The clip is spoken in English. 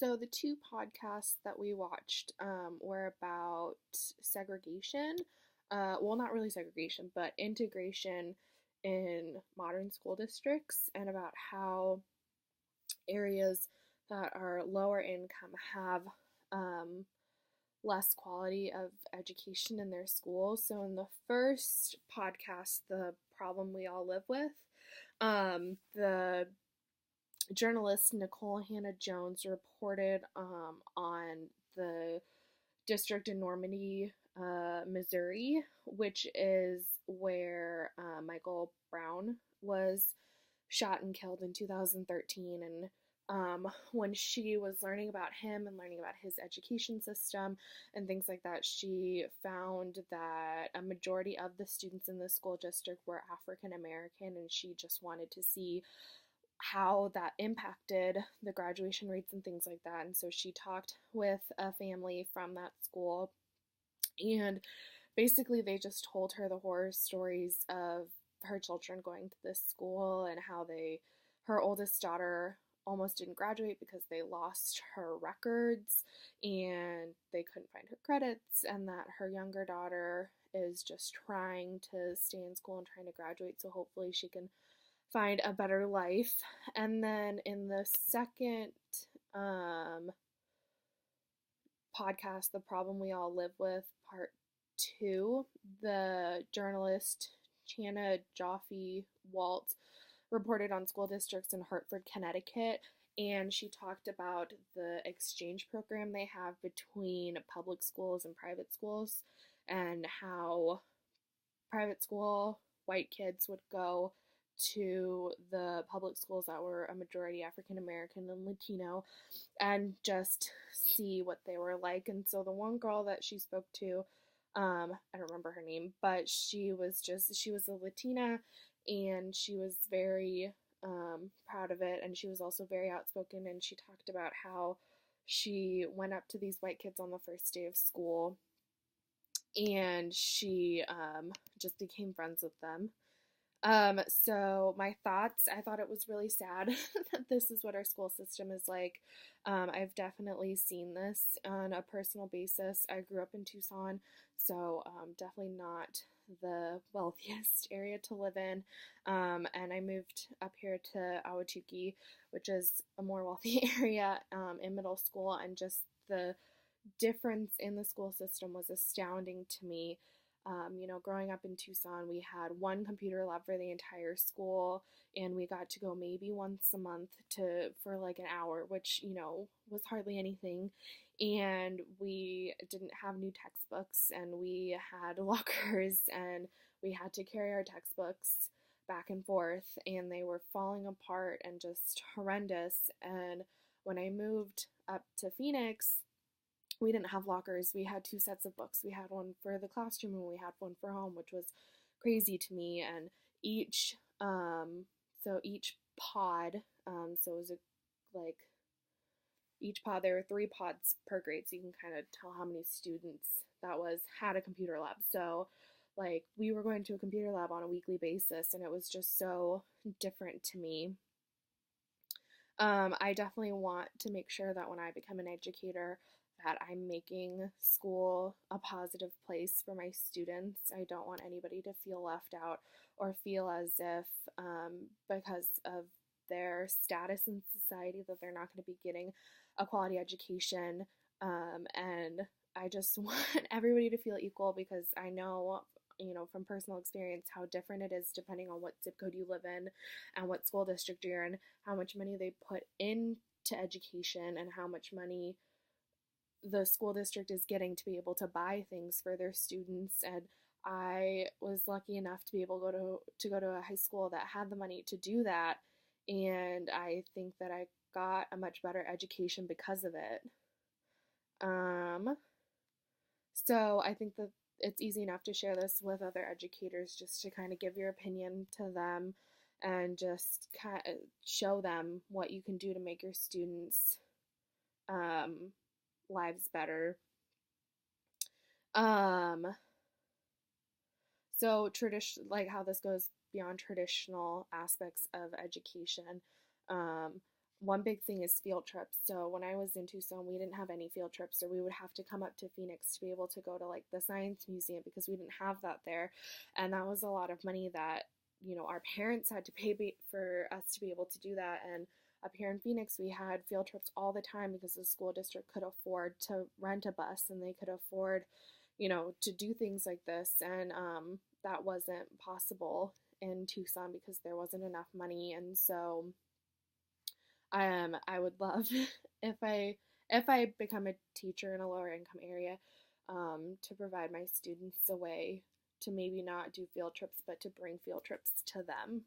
So the two podcasts that we watched were about segregation. Well, not really segregation, but integration in modern school districts, and about how areas that are lower income have um, less quality of education in their schools. So in the first podcast, The Problem We All Live With, the journalist Nicole Hannah Jones reported on the district in Normandy, Missouri, which is where Michael Brown was shot and killed in 2013. And when she was learning about him and learning about his education system and things like that, she found that a majority of the students in the school district were African American, and she just wanted to see how that impacted the graduation rates and things like that. And so she talked with a family from that school, and basically they just told her the horror stories of her children going to this school and how her oldest daughter almost didn't graduate because they lost her records and they couldn't find her credits, and that her younger daughter is just trying to stay in school and trying to graduate so hopefully she can find a better life. And then in the second podcast, The Problem We All Live With, Part 2, the journalist Chana Joffe Walt reported on school districts in Hartford, Connecticut, and she talked about the exchange program they have between public schools and private schools, and how private school white kids would go to the public schools that were a majority African American and Latino and just see what they were like. And so the one girl that she spoke to, I don't remember her name, but she was a Latina, and she was very proud of it, and she was also very outspoken, and she talked about how she went up to these white kids on the first day of school and she just became friends with them. So my thoughts, I thought it was really sad that this is what our school system is like. I've definitely seen this on a personal basis. I grew up in Tucson, so definitely not the wealthiest area to live in. And I moved up here to Ahwatukee, which is a more wealthy area, in middle school, and just the difference in the school system was astounding to me. Growing up in Tucson, we had one computer lab for the entire school, and we got to go maybe once a month for like an hour, which, was hardly anything. And we didn't have new textbooks, and we had lockers, and we had to carry our textbooks back and forth, and they were falling apart and just horrendous. And when I moved up to Phoenix, we didn't have lockers. We had two sets of books. We had one for the classroom and we had one for home, which was crazy to me. And each pod, so it was like each pod, there were 3 pods per grade, so you can kind of tell how many students that was, had a computer lab. So like we were going to a computer lab on a weekly basis, and it was just so different to me. I definitely want to make sure that when I become an educator, that I'm making school a positive place for my students. I don't want anybody to feel left out or feel as if because of their status in society that they're not going to be getting a quality education. And I just want everybody to feel equal, because I know, from personal experience, how different it is depending on what zip code you live in and what school district you're in, how much money they put into education and how much money the school district is getting to be able to buy things for their students. And I was lucky enough to be able to go to a high school that had the money to do that, and I think that I got a much better education because of it. So I think that it's easy enough to share this with other educators, just to kind of give your opinion to them and just kind of show them what you can do to make your students' lives better. So like how this goes beyond traditional aspects of education. one big thing is field trips. So when I was in Tucson, we didn't have any field trips, or we would have to come up to Phoenix to be able to go to like the Science Museum because we didn't have that there. And that was a lot of money that, our parents had to pay for us to be able to do that. And up here in Phoenix, we had field trips all the time because the school district could afford to rent a bus and they could afford, to do things like this. And that wasn't possible in Tucson because there wasn't enough money. And so I would love if I become a teacher in a lower income area, to provide my students a way to maybe not do field trips, but to bring field trips to them.